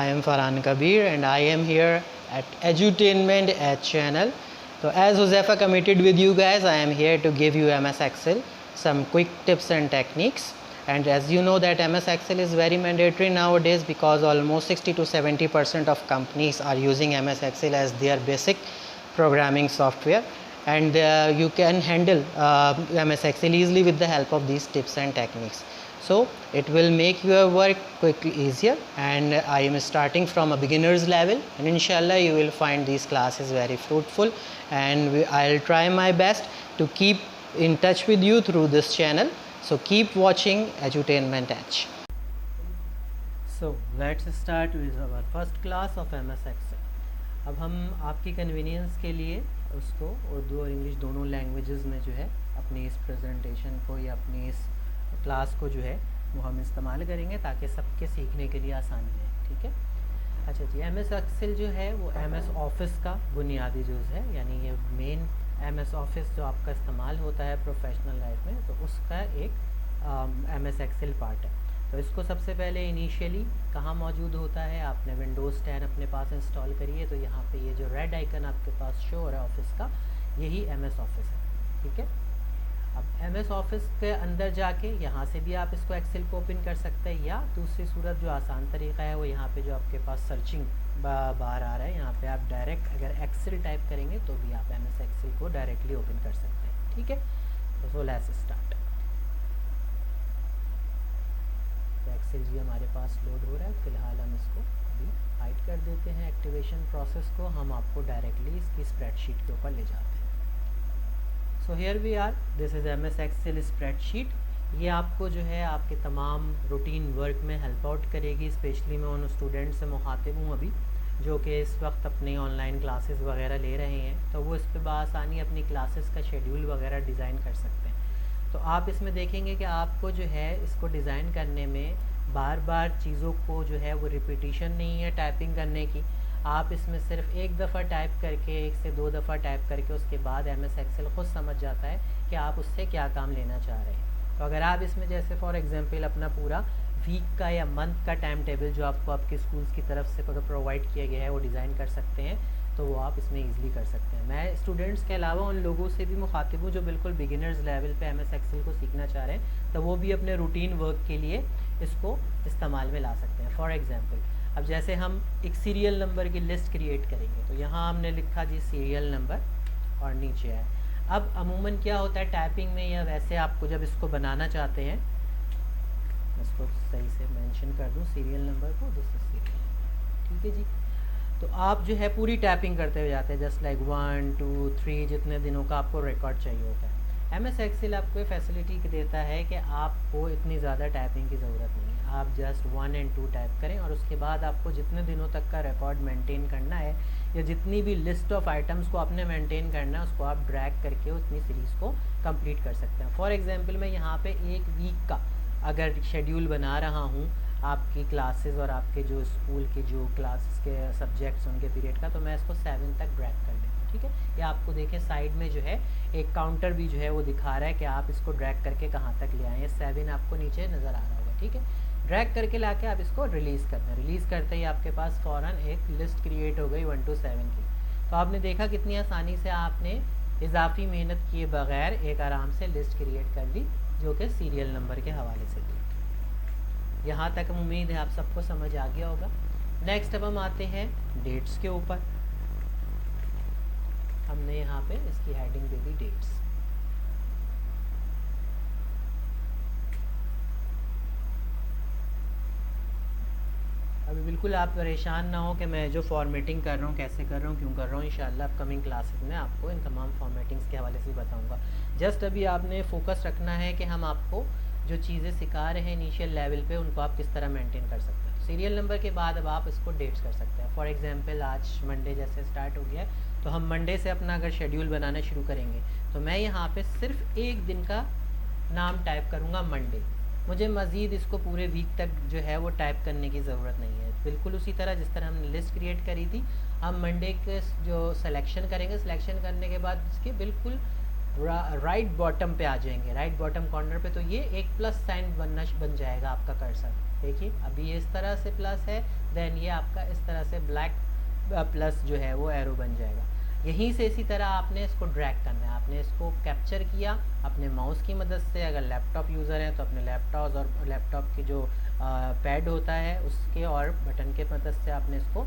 I am Farhan Kabir and I am here at Edutainment channel. So as Josefa committed with you guys, I am here to give you MS Excel some quick tips and techniques. And as you know that MS Excel is very mandatory nowadays because almost 60 to 70% of companies are using MS Excel as their basic programming software, and you can handle MS Excel easily with the help of these tips and techniques. So it will make your work quickly easier, and I am starting from a beginner's level, and inshallah you will find these classes very fruitful, and I'll try my best to keep in touch with you through this channel. So keep watching Edutainment Edge. So let's start with our first class of MS Excel. अब हम आपकी convenience के लिए उसको उर्दू और English दोनों languages में जो है अपनी इस प्रेजेंटेशन को या अपनी इस क्लास को जो है वो हम इस्तेमाल करेंगे ताकि सबके सीखने के लिए आसानी है। ठीक है, अच्छा जी, MS एक्सेल जो है वो MS ऑफिस का बुनियादी जुज़ है, यानी ये मेन MS ऑफिस जो आपका इस्तेमाल होता है प्रोफेशनल लाइफ में, तो उसका एक MS एक्सेल पार्ट है। तो इसको सबसे पहले इनिशियली कहाँ मौजूद होता है, आपने विंडोज़ 10 अपने पास इंस्टॉल करिए, तो यहाँ पे ये जो रेड आइकन आपके पास शो हो रहा है ऑफिस का, यही MS ऑफिस है। ठीक है, अब MS ऑफिस के अंदर जाके यहाँ से भी आप इसको एक्सेल को ओपन कर सकते हैं, या दूसरी सूरत जो आसान तरीका है वो यहाँ पे जो आपके पास सर्चिंग बार आ रहा है, यहाँ पे आप डायरेक्ट अगर एक्सेल टाइप करेंगे तो भी आप MS एक्सेल को डायरेक्टली ओपन कर सकते हैं। ठीक है, तो सो लेट्स स्टार्ट। एक्सेल जी हमारे पास लोड हो रहा है, फिलहाल हम इसको अभी हाइड कर देते हैं। एक्टिवेशन प्रोसेस को हम आपको डायरेक्टली इसकी स्प्रेडशीट के ऊपर ले जाते हैं। So here we are, this is MS Excel spreadsheet. ये आपको जो है आपके तमाम रूटीन वर्क में हेल्प आउट करेगी। स्पेशली मैं उन स्टूडेंट्स से मुखातिब हूँ अभी जो कि इस वक्त अपनी ऑनलाइन क्लासेस वगैरह ले रहे हैं, तो वो इस पर बआसानी अपनी क्लासेस का शेड्यूल वगैरह डिज़ाइन कर सकते हैं। तो आप इसमें देखेंगे कि आपको जो है इसको डिज़ाइन करने में बार बार चीज़ों को जो है वो रिपीटिशन नहीं है टाइपिंग करने की। आप इसमें सिर्फ एक दफ़ा टाइप करके, एक से दो दफ़ा टाइप करके, उसके बाद MS एक्सेल खुद समझ जाता है कि आप उससे क्या काम लेना चाह रहे हैं। तो अगर आप इसमें जैसे फॉर एग्जांपल अपना पूरा वीक का या मंथ का टाइम टेबल जो आपको आपके स्कूल्स की तरफ से प्रोवाइड किया गया है वो डिज़ाइन कर सकते हैं, तो वो आप इसमें ईज़िली कर सकते हैं। मैं स्टूडेंट्स के अलावा उन लोगों से भी मुखातिब हूँ जो बिल्कुल बिगिनर्स लेवल पे MS एक्सेल को सीखना चाह रहे हैं, तो वो भी अपने रूटीन वर्क के लिए इसको इस्तेमाल में ला सकते हैं। फॉर एग्ज़ाम्पल अब जैसे हम एक सीरियल नंबर की लिस्ट क्रिएट करेंगे, तो यहाँ हमने लिखा जी सीरियल नंबर और नीचे है। अब अमूमन क्या होता है टाइपिंग में या वैसे आपको जब इसको बनाना चाहते हैं, इसको सही से मेंशन कर दूँ सीरियल नंबर को, दिस इज सीरियल। ठीक है जी, तो आप जो है पूरी टाइपिंग करते हुए जाते हैं, जस्ट लाइक 1 2 3 जितने दिनों का आपको रिकॉर्ड चाहिए होता है। MS एक्सेल आपको ये फैसिलिटी देता है कि आपको इतनी ज़्यादा टाइपिंग की ज़रूरत नहीं है, आप जस्ट 1 और 2 टाइप करें और उसके बाद आपको जितने दिनों तक का रिकॉर्ड मेंटेन करना है या जितनी भी लिस्ट ऑफ आइटम्स को आपने मेंटेन करना है उसको आप ड्रैग करके उतनी सीरीज़ को कंप्लीट कर सकते हैं। फॉर एग्जांपल मैं यहाँ पे एक वीक का अगर शेड्यूल बना रहा हूँ आपकी क्लासेस और आपके जो स्कूल के जो क्लासेस के सब्जेक्ट्स उनके पीरियड का, तो मैं इसको 7 तक ड्रैग कर लेता हूँ। ठीक है, ये आपको देखें साइड में जो है एक काउंटर भी जो है वो दिखा रहा है कि आप इसको ड्रैग करके कहाँ तक ले आए। ये 7 आपको नीचे नज़र आ रहा होगा। ठीक है, ड्रैग करके लाके आप इसको रिलीज़ करते हैं। रिलीज़ करते ही आपके पास फ़ौरन एक लिस्ट क्रिएट हो गई 1 to 7 की। तो आपने देखा कितनी आसानी से आपने इजाफी मेहनत किए बगैर एक आराम से लिस्ट क्रिएट कर ली जो कि सीरियल नंबर के हवाले से थी। यहाँ तक उम्मीद है आप सबको समझ आ गया होगा। नेक्स्ट अब हम आते हैं डेट्स के ऊपर। हमने यहाँ पे इसकी हेडिंग दे दी डेट्स। अभी बिल्कुल आप परेशान ना हो कि मैं जो फॉर्मेटिंग कर रहा हूँ कैसे कर रहा हूँ, क्यों कर रहा हूँ, इंशाल्लाह अपकमिंग क्लासेस में आपको इन तमाम फॉर्मेटिंग्स के हवाले से बताऊँगा। जस्ट अभी आपने फोकस रखना है कि हम आपको जो चीज़ें सिखा रहे हैं इनिशियल लेवल पे उनको आप किस तरह मेंटेन कर सकते हैं। सीरियल नंबर के बाद अब आप इसको डेट्स कर सकते हैं। फॉर एग्जांपल आज मंडे जैसे स्टार्ट हो गया है, तो हम मंडे से अपना अगर शेड्यूल बनाना शुरू करेंगे, तो मैं यहाँ पे सिर्फ एक दिन का नाम टाइप करूँगा मंडे। मुझे मज़ीद इसको पूरे वीक तक जो है वो टाइप करने की ज़रूरत नहीं है। बिल्कुल उसी तरह जिस तरह हमने लिस्ट क्रिएट करी थी, हम मंडे के जो सिलेक्शन करेंगे, सिलेक्शन करने के बाद इसके बिल्कुल राइट बॉटम पे आ जाएंगे, राइट बॉटम कॉर्नर पे, तो ये एक प्लस साइन बन जाएगा आपका कर्सर। देखिए अभी ये इस तरह से प्लस है, देन ये आपका इस तरह से ब्लैक प्लस जो है वो एरो बन जाएगा। यहीं से इसी तरह आपने इसको ड्रैग करना है। आपने इसको कैप्चर किया अपने माउस की मदद से, अगर लैपटॉप यूज़र हैं तो अपने लैपटॉप की जो पैड होता है उसके और बटन के मदद से आपने इसको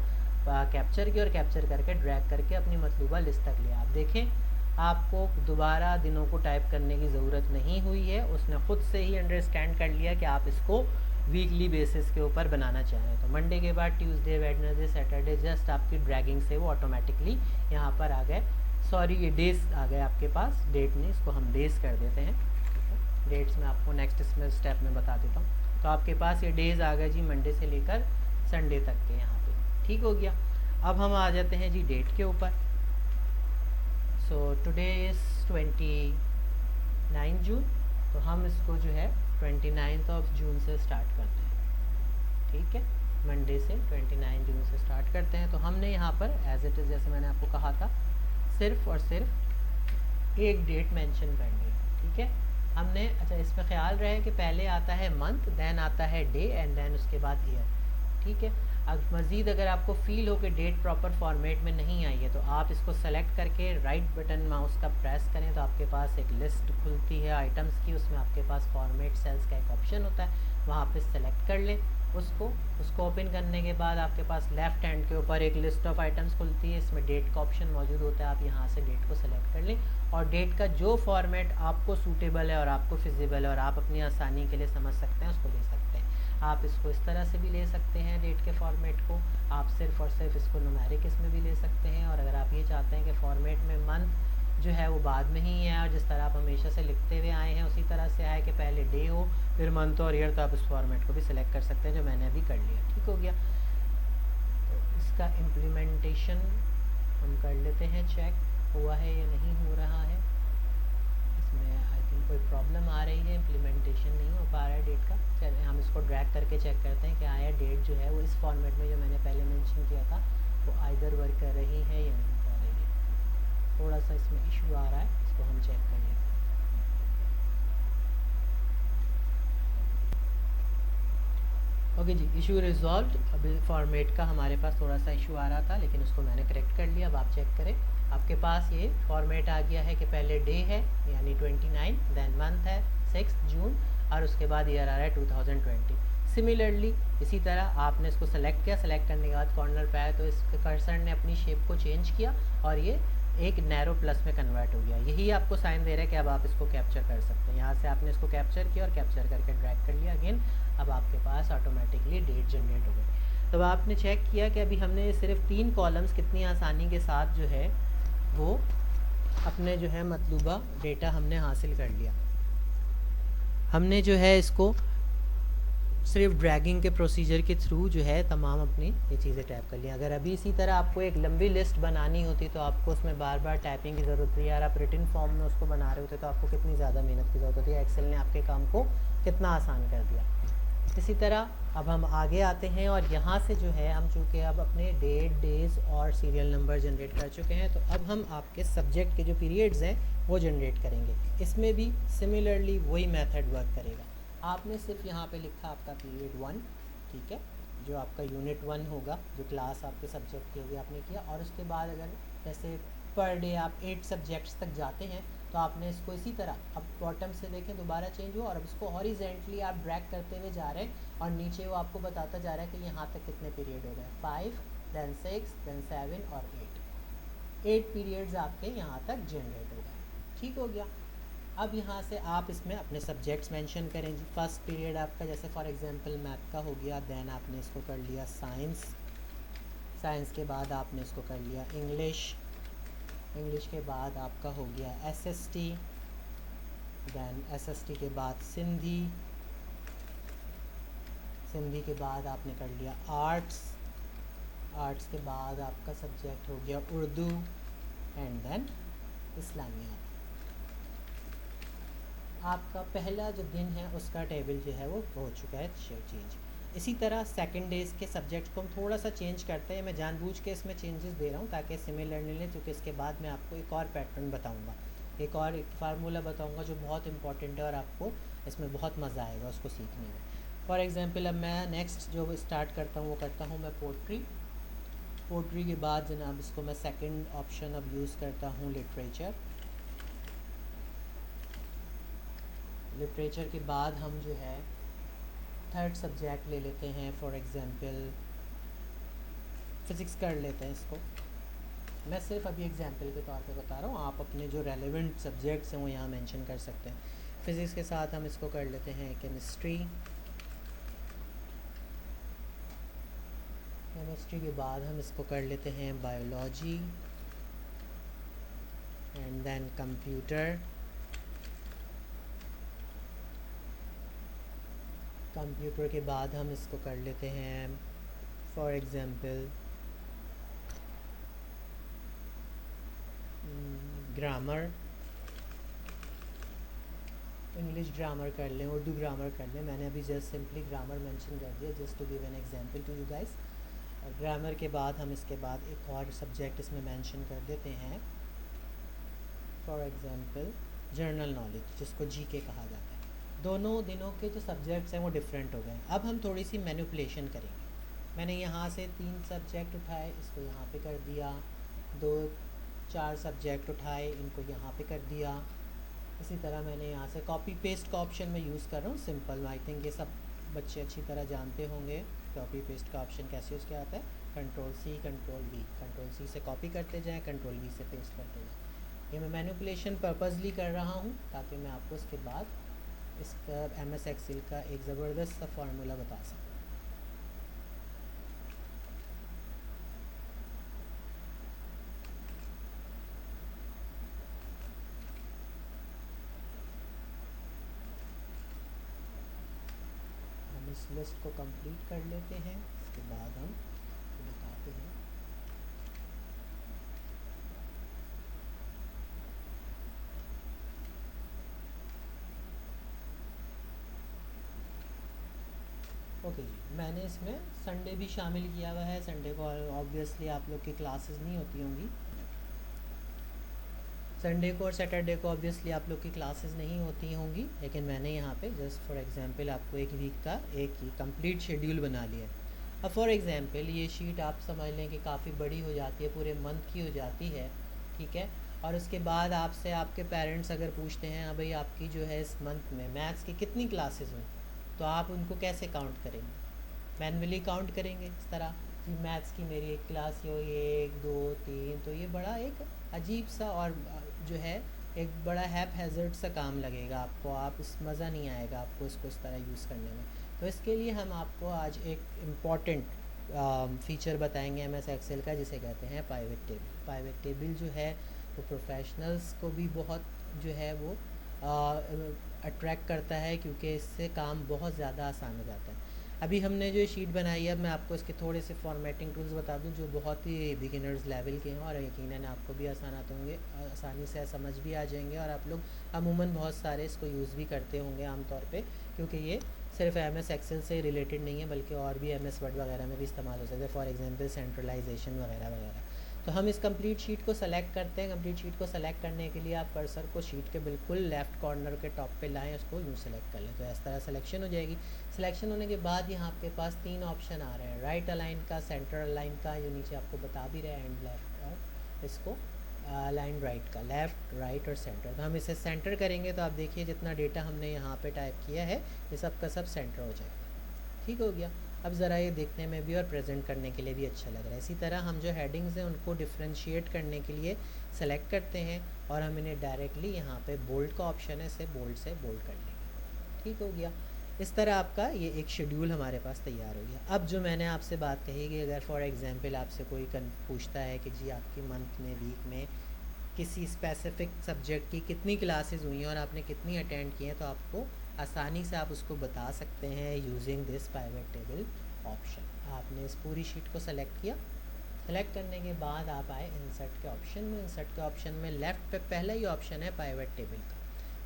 कैप्चर किया और कैप्चर करके ड्रैग करके अपनी मतलूबा लिस्ट तक लिया। आप देखें आपको दोबारा दिनों को टाइप करने की ज़रूरत नहीं हुई है, उसने ख़ुद से ही अंडरस्टैंड कर लिया कि आप इसको वीकली बेसिस के ऊपर बनाना चाह रहे हैं। तो मंडे के बाद ट्यूसडे, वेडनेसडे, सैटरडे जस्ट आपकी ड्रैगिंग से वो ऑटोमेटिकली यहाँ पर आ गए। सॉरी ये डेज आ गए आपके पास, डेट नहीं, इसको हम डेज कर देते हैं। डेट्स में आपको नेक्स्ट इसमें स्टेप में बता देता हूँ। तो आपके पास ये डेज़ आ गए जी मंडे से लेकर संडे तक के यहाँ पे, ठीक हो गया। अब हम आ जाते हैं जी डेट के ऊपर। सो टुडे इज़ 29 जून, तो हम इसको जो है 29 जून से स्टार्ट करते हैं, ठीक है। मंडे से 29 जून से स्टार्ट करते हैं। तो हमने यहाँ पर एज इट इज़ जैसे मैंने आपको कहा था सिर्फ और सिर्फ एक डेट मेंशन करनी है, ठीक है। हमने अच्छा इसमें ख्याल रहे कि पहले आता है मंथ, देन आता है डे एंड देन उसके बाद ईयर, ठीक है। अब मज़ीद अगर आपको फ़ील हो कि डेट प्रॉपर फॉर्मेट में नहीं आई है तो आप इसको सेलेक्ट करके राइट बटन माउस का प्रेस करें तो आपके पास एक लिस्ट खुलती है आइटम्स की, उसमें आपके पास फॉर्मेट सेल्स का एक ऑप्शन होता है, वहाँ पे सेलेक्ट कर लें उसको ओपन करने के बाद आपके पास लेफ़्ट हैंड के ऊपर एक लिस्ट ऑफ आइटम्स खुलती है, इसमें डेट का ऑप्शन मौजूद होता है। आप यहाँ से डेट को सेलेक्ट कर लें और डेट का जो फॉर्मेट आपको सूटेबल है और आपको फिजिबल है और आप अपनी आसानी के लिए समझ सकते हैं उसको ले सकते हैं। आप इसको इस तरह से भी ले सकते हैं डेट के फॉर्मेट को, आप सिर्फ और सिर्फ इसको न्यूमेरिक इसमें भी ले सकते हैं। और अगर आप ये चाहते हैं कि फॉर्मेट में मंथ जो है वो बाद में ही है और जिस तरह आप हमेशा से लिखते हुए आए हैं उसी तरह से आए कि पहले डे हो फिर मंथ और ईयर, तो आप इस फॉर्मेट को भी सिलेक्ट कर सकते हैं जो मैंने अभी कर लिया, ठीक हो गया। तो इसका इम्प्लीमेंटेशन हम कर लेते हैं, चेक हुआ है या नहीं हो रहा है। इसमें आई थिंक कोई प्रॉब्लम आ रही है, इम्प्लीमेंटेशन नहीं हो पा रहा है डेट का। चलिए हम इसको ड्रैग करके चेक करते हैं कि आया डेट जो है वो इस फॉर्मेट में जो मैंने पहले मेंशन किया था वो आइदर वर्क कर रही है या नहीं कर रही है। थोड़ा सा इसमें इशू आ रहा है, इसको हम चेक कर लें। ओके जी, इशू रिजॉल्व। अभी फॉर्मेट का हमारे पास थोड़ा सा इशू आ रहा था लेकिन उसको मैंने करेक्ट कर लिया। अब आप चेक करें, आपके पास ये फॉर्मेट आ गया है कि पहले डे है यानी 29, देन मंथ है 6 जून और उसके बाद ईयर आ रहा है 2020। सिमिलरली इसी तरह आपने इसको सेलेक्ट किया, सेलेक्ट करने के बाद कॉर्नर पे आया तो इस कर्सर ने अपनी शेप को चेंज किया और ये एक नैरो प्लस में कन्वर्ट हो गया। यही आपको साइन दे रहा है कि अब आप इसको कैप्चर कर सकते हैं। यहाँ से आपने इसको कैप्चर किया और कैप्चर करके ड्रैग कर लिया अगेन, अब आपके पास ऑटोमेटिकली डेट जनरेट हो गई। तब आपने चेक किया कि अभी हमने सिर्फ 3 कॉलम्स कितनी आसानी के साथ जो है वो अपने जो है मतलूबा डेटा हमने हासिल कर लिया। हमने जो है इसको सिर्फ ड्रैगिंग के प्रोसीजर के थ्रू जो है तमाम अपनी ये चीज़ें टैप कर ली। अगर अभी इसी तरह आपको एक लंबी लिस्ट बनानी होती तो आपको उसमें बार बार टाइपिंग की ज़रूरत थी, यार आप रिटन फॉर्म में उसको बना रहे होते तो आपको कितनी ज़्यादा मेहनत की ज़रूरत होती है। एक्सेल ने आपके काम को कितना आसान कर दिया। इसी तरह अब हम आगे आते हैं और यहाँ से जो है हम चूँकि अब अपने डेट, डेज़ और सीरियल नंबर जनरेट कर चुके हैं तो अब हम आपके सब्जेक्ट के जो पीरियड्स हैं वो जनरेट करेंगे। इसमें भी सिमिलरली वही मेथड वर्क करेगा। आपने सिर्फ यहाँ पे लिखा आपका पीरियड 1, ठीक है, जो आपका यूनिट 1 होगा, जो क्लास आपके सब्जेक्ट की होगी आपने किया। और उसके बाद अगर जैसे पर डे आप 8 सब्जेक्ट्स तक जाते हैं तो आपने इसको इसी तरह अब बॉटम से देखें दोबारा चेंज हुआ और अब इसको हॉरिजेंटली आप ड्रैग करते हुए जा रहे हैं और नीचे वो आपको बताता जा रहा है कि यहाँ तक कितने पीरियड हो गए, 5, then 6, then 7 और 8 पीरियड्स आपके यहाँ तक जनरेट हो गए, ठीक हो गया। अब यहाँ से आप इसमें अपने सब्जेक्ट्स मेंशन करें जी। फर्स्ट पीरियड आपका जैसे फॉर एग्जांपल मैथ का हो गया, देन आपने इसको कर लिया साइंस, साइंस के बाद आपने इसको कर लिया इंग्लिश, इंग्लिश के बाद आपका हो गया एसएसटी, देन एसएसटी के बाद सिंधी, सिंधी के बाद आपने कर लिया आर्ट्स, आर्ट्स के बाद आपका सब्जेक्ट हो गया उर्दू एंड देन इस्लामियात। आपका पहला जो दिन है उसका टेबल जो है वो हो चुका है चेंज। इसी तरह सेकंड डेज़ के सब्जेक्ट को हम थोड़ा सा चेंज करते हैं। मैं जानबूझ के इसमें चेंजेस दे रहा हूँ ताकि सिमिलरली, क्योंकि इसके बाद मैं आपको एक और पैटर्न बताऊँगा। एक और एक फार्मूला बताऊंगा जो बहुत इंपॉर्टेंट है और आपको इसमें बहुत मज़ा आएगा उसको सीखने में। फॉर एग्जांपल अब मैं नेक्स्ट जो स्टार्ट करता हूँ वो करता हूँ मैं पोट्री। पोट्री के बाद जनाब इसको मैं सेकंड ऑप्शन अब यूज़ करता हूँ लिटरेचर। लिटरेचर के बाद हम जो है थर्ड सब्जेक्ट ले लेते हैं, फॉर एग्जांपल फ़िज़िक्स कर लेते हैं इसको। मैं सिर्फ अभी एग्जांपल के तौर पे बता रहा हूँ, आप अपने जो रेलेवेंट सब्जेक्ट्स हैं वो यहाँ मेंशन कर सकते हैं। फ़िज़िक्स के साथ हम इसको कर लेते हैं केमिस्ट्री। केमिस्ट्री के बाद हम इसको कर लेते हैं biology and then computer. Computer के बाद हम इसको कर लेते हैं for example grammar. English grammar कर लें, उर्दू ग्रामर कर लें, मैंने अभी जस्ट सिंपली ग्रामर मेंशन कर दिया just to give an example to you guys. Grammar के बाद हम इसके बाद एक और सब्जेक्ट इसमें मेंशन कर देते हैं, फॉर एग्जांपल जनरल नॉलेज, जिसको जीके कहा जाता है। दोनों दिनों के जो सब्जेक्ट्स हैं वो डिफरेंट हो गए। अब हम थोड़ी सी मैनिपुलेशन करेंगे। मैंने यहाँ से 3 सब्जेक्ट उठाए, इसको यहाँ पे कर दिया, 2-4 सब्जेक्ट उठाए, इनको यहाँ पे कर दिया। इसी तरह मैंने यहाँ से कॉपी पेस्ट का ऑप्शन मैं यूज़ कर रहा हूँ, सिंपल। आई थिंक ये सब बच्चे अच्छी तरह जानते होंगे कॉपी पेस्ट का ऑप्शन कैसे यूज़ किया आता है। Ctrl+C Ctrl+V, Ctrl+C से कॉपी करते जाएँ, Ctrl+V से पेस्ट करते जाएँ। ये मैं मैनिपुलेशन पर्पसली कर रहा हूँ ताकि मैं आपको इसके बाद इसका MS एक्सेल का एक ज़बरदस्त सा फार्मूला बता सकूँ। हम इस लिस्ट को कंप्लीट कर लेते हैं, इसके बाद हम बताते हैं। ओके जी, मैंने इसमें संडे भी शामिल किया हुआ है। संडे को ऑब्वियसली आप लोग की क्लासेस नहीं होती होंगी। संडे को और सैटरडे को ऑब्वियसली आप लोग की क्लासेस नहीं होती होंगी, लेकिन मैंने यहाँ पे जस्ट फॉर एग्जांपल आपको एक वीक का एक ही कंप्लीट शेड्यूल बना लिया है। अब फॉर एग्जांपल ये शीट आप समझ लें कि काफ़ी बड़ी हो जाती है, पूरे मंथ की हो जाती है, ठीक है। और उसके बाद आपसे आपके पेरेंट्स अगर पूछते हैं हाँ भाई आपकी जो है इस मंथ में मैथ्स की कितनी क्लासेस हुई, तो आप उनको कैसे काउंट करेंगे? मैनुअली काउंट करेंगे इस तरह कि मैथ्स की मेरी एक क्लास ये 1 2 3, तो ये बड़ा एक अजीब सा और जो है एक बड़ा हैज़र्ड सा काम लगेगा आपको, आप इस मज़ा नहीं आएगा आपको इसको इस तरह यूज़ करने में। तो इसके लिए हम आपको आज एक इम्पॉर्टेंट फ़ीचर बताएंगे MS एक्सेल का, जिसे कहते हैं पाइवट टेबल। पाइवट टेबल जो है वो प्रोफेशनल्स को भी बहुत जो है वो अट्रैक्ट करता है, क्योंकि इससे काम बहुत ज़्यादा आसान हो जाता है। अभी हमने जो शीट बनाई है, मैं आपको इसके थोड़े से फॉर्मेटिंग टूल्स बता दूं जो बहुत ही बिगिनर्स लेवल के हैं और यकीनन आपको भी आसानी से समझ भी आ जाएंगे। और आप लोग अमूमन बहुत सारे इसको यूज़ भी करते होंगे आमतौर पे, क्योंकि ये सिर्फ MS एक्सेल से रिलेटेड नहीं है बल्कि और भी MS वर्ड वगैरह में भी इस्तेमाल हो सकता है, फॉर एग्जांपल सेंट्रलाइजेशन वगैरह वगैरह। तो हम इस कंप्लीट शीट को सेलेक्ट करते हैं। कंप्लीट शीट को सेलेक्ट करने के लिए आप कर्सर को शीट के बिल्कुल लेफ़्ट कॉर्नर के टॉप पे लाएं, उसको यूँ सेलेक्ट कर लें, तो इस तरह सिलेक्शन हो जाएगी। सिलेक्शन होने के बाद यहाँ आपके पास 3 ऑप्शन आ रहे हैं, राइट अलाइन का, सेंटर अलाइन का, ये नीचे आपको बता भी रहे हैं एंड लेफ्ट, और इसको अलाइन राइट का, लेफ़्ट राइट और सेंटर। तो हम इसे सेंटर करेंगे तो आप देखिए जितना डेटा हमने यहाँ पे टाइप किया है ये सब का सब सेंटर हो जाएगा। ठीक हो गया। अब ज़रा ये देखने में भी और प्रेजेंट करने के लिए भी अच्छा लग रहा है। इसी तरह हम जो हेडिंग्स हैं उनको डिफ्रेंशिएट करने के लिए सेलेक्ट करते हैं और हम इन्हें डायरेक्टली यहाँ पे बोल्ड का ऑप्शन है, इसे बोल्ड से बोल्ड कर लेंगे। ठीक हो गया। इस तरह आपका ये एक शेड्यूल हमारे पास तैयार हो गया। अब जो मैंने आपसे बात कही कि अगर फॉर एग्जांपल आपसे कोई पूछता है कि जी आपकी मंथ में, वीक में किसी स्पेसिफिक सब्जेक्ट की कितनी क्लासेस हुई हैं और आपने कितनी अटेंड की हैं, तो आपको आसानी से आप उसको बता सकते हैं using this pivot table option. आपने इस पूरी शीट को सेलेक्ट किया। सेलेक्ट करने के बाद आप आए इंसर्ट के ऑप्शन में। इंसर्ट के ऑप्शन में लेफ़्ट पे पहला ही ऑप्शन है पाइवट टेबल का।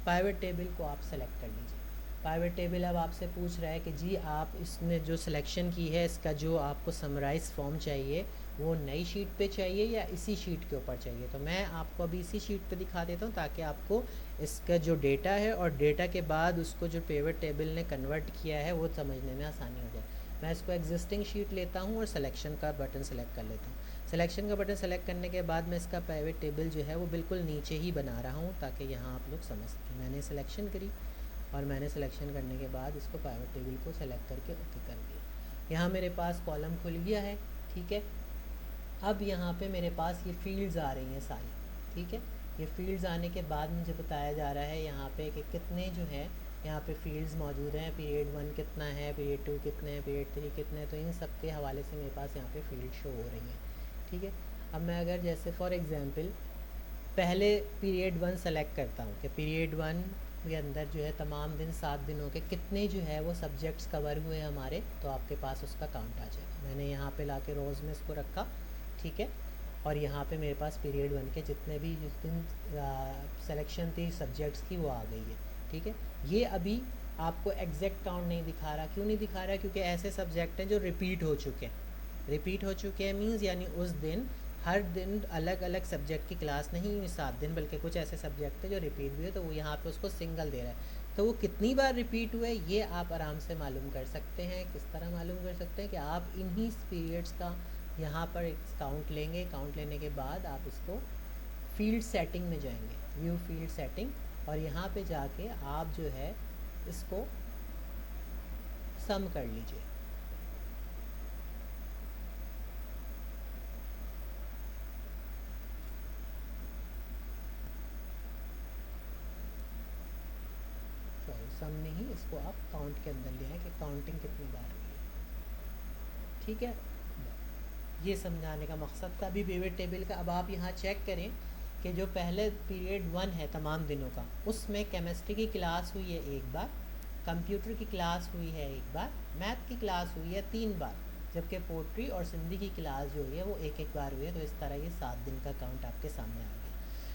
पाइवट टेबल को आप सेलेक्ट कर लीजिए। पाइवट टेबल अब आपसे पूछ रहा है कि जी आप इसने जो सिलेक्शन की है इसका जो आपको समराइज़ फॉर्म चाहिए वो नई शीट पे चाहिए या इसी शीट के ऊपर चाहिए। तो मैं आपको अभी इसी शीट पे दिखा देता हूँ ताकि आपको इसका जो डेटा है और डेटा के बाद उसको जो पिवट टेबल ने कन्वर्ट किया है वो समझने में आसानी हो जाए। मैं इसको एग्जिस्टिंग शीट लेता हूँ और सिलेक्शन का बटन सेलेक्ट कर लेता हूँ। सिलेक्शन का बटन सेलेक्ट करने के बाद मैं इसका पिवट टेबल जो है वो बिल्कुल नीचे ही बना रहा हूँ ताकि यहाँ आप लोग समझ सकें। मैंने सिलेक्शन करी और मैंने सिलेक्शन करने के बाद इसको पिवट टेबल को सेलेक्ट करके ओके कर दिया। यहाँ मेरे पास कॉलम खुल गया है, ठीक है। अब यहाँ पे मेरे पास ये फील्ड्स आ रही हैं सारी, ठीक है। ये फील्ड्स आने के बाद मुझे बताया जा रहा है यहाँ पे कि कितने जो है यहाँ पे फील्ड्स मौजूद हैं। पीरियड 1 कितना है, पीरियड 2 कितने हैं, पीरियड 3 कितने हैं। तो इन सब के हवाले से मेरे पास यहाँ पे फील्ड शो हो रही हैं, ठीक है। अब मैं अगर जैसे फॉर एग्ज़ाम्पल पहले पीरियड 1 सेलेक्ट करता हूँ कि पीरियड 1 के अंदर जो है तमाम दिन 7 दिनों के कितने जो है वो सब्जेक्ट्स कवर हुए हमारे, तो आपके पास उसका काउंट आ जाएगा। मैंने यहाँ पे लाके रोज़ में इसको रखा, ठीक है। और यहाँ पे मेरे पास पीरियड 1 के जितने भी जिस दिन सिलेक्शन थी सब्जेक्ट्स की वो आ गई है, ठीक है। ये अभी आपको एग्जैक्ट काउंट नहीं दिखा रहा। क्यों नहीं दिखा रहा? क्योंकि ऐसे सब्जेक्ट हैं जो रिपीट हो चुके हैं। रिपीट हो चुके हैं मीन्स यानी उस दिन हर दिन अलग अलग सब्जेक्ट की क्लास नहीं 7 दिन, बल्कि कुछ ऐसे सब्जेक्ट है जो रिपीट भी है, तो वो यहाँ पे उसको सिंगल दे रहा है। तो वो कितनी बार रिपीट हुआ है ये आप आराम से मालूम कर सकते हैं। किस तरह मालूम कर सकते हैं कि आप इन्हीं पीरियड्स का यहाँ पर एक काउंट लेंगे। काउंट लेने के बाद आप इसको फील्ड सेटिंग में जाएंगे, व्यू फील्ड सेटिंग, और यहाँ पे जाके आप जो है इसको सम कर लीजिए। सम में ही इसको आप काउंट के अंदर ले आए कि काउंटिंग कितनी बार हुई है, ठीक है। ये समझाने का मकसद था अभी पिवट टेबल का। अब आप यहाँ चेक करें कि जो पहले पीरियड 1 है तमाम दिनों का, उसमें केमिस्ट्री की क्लास हुई है एक बार, कंप्यूटर की क्लास हुई है एक बार, मैथ की क्लास हुई है 3 बार, जबकि पोट्री और सिंधी की क्लास जो हुई है वो एक बार हुई है। तो इस तरह ये 7 दिन का काउंट आपके सामने आ गया।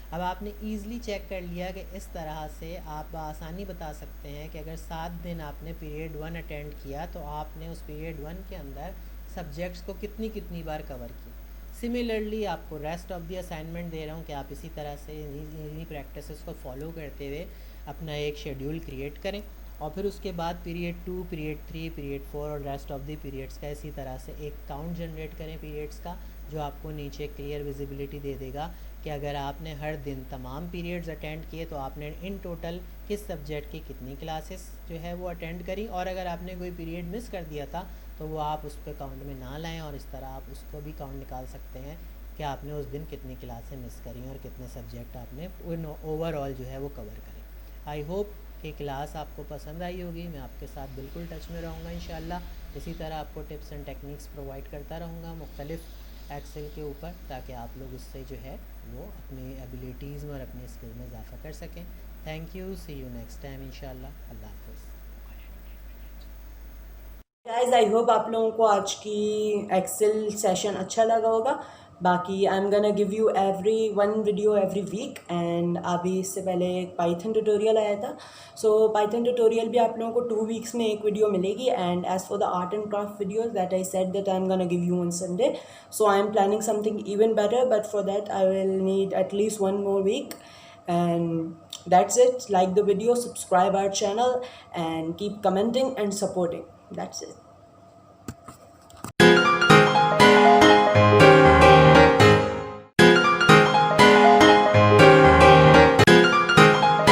अब आपने ईज़िली चेक कर लिया कि इस तरह से आप आसानी बता सकते हैं कि अगर 7 दिन आपने पीरियड 1 अटेंड किया तो आपने उस पीरियड 1 के अंदर सब्जेक्ट्स को कितनी कितनी बार कवर किया। सिमिलरली आपको रेस्ट ऑफ द असाइनमेंट दे रहा हूँ कि आप इसी तरह से इन्हीं प्रैक्टिसेस को फॉलो करते हुए अपना एक शेड्यूल क्रिएट करें, और फिर उसके बाद पीरियड 2, पीरियड 3, पीरियड 4 और रेस्ट ऑफ द पीरियड्स का इसी तरह से एक काउंट जनरेट करें पीरियड्स का, जो आपको नीचे क्लियर विजिबिलिटी दे देगा कि अगर आपने हर दिन तमाम पीरियड्स अटेंड किए तो आपने इन टोटल किस सब्जेक्ट की कितनी क्लासेस जो है वो अटेंड करी, और अगर आपने कोई पीरियड मिस कर दिया था तो वो आप उसको काउंट में ना लाएं, और इस तरह आप उसको भी काउंट निकाल सकते हैं कि आपने उस दिन कितनी क्लासें मिस करी और कितने सब्जेक्ट आपने ओवरऑल जो है वो कवर करें। आई होप कि क्लास आपको पसंद आई होगी। मैं आपके साथ बिल्कुल टच में रहूँगा इंशाल्लाह। इसी तरह आपको टिप्स एंड टेक्निक्स प्रोवाइड करता रहूँगा मुख्तलिफ एक्सेल के ऊपर, ताकि आप लोग उससे जो है वो अपनी एबिलिटीज़ में और अपनी स्किल में इजाफा कर सकें। Thank you, see you next time इंशाल्लाह। अल्लाह हाफ़िज़। गाइस आई होप आप लोगों को आज की एक्सेल सेशन अच्छा लगा होगा। बाकी I am gonna give you every one video every week, and अभी इससे पहले एक पाइथन ट्यूटोरियल आया था। सो पाइथन ट्यूटोरियल भी आप लोगों को 2 वीक्स में एक वीडियो मिलेगी। And as for the art and craft videos that I said that I am gonna give you on Sunday, so I am planning something even better, but for that I will need at least 1 more week. And that's it. Like the video, subscribe our channel, and keep commenting and supporting. That's it.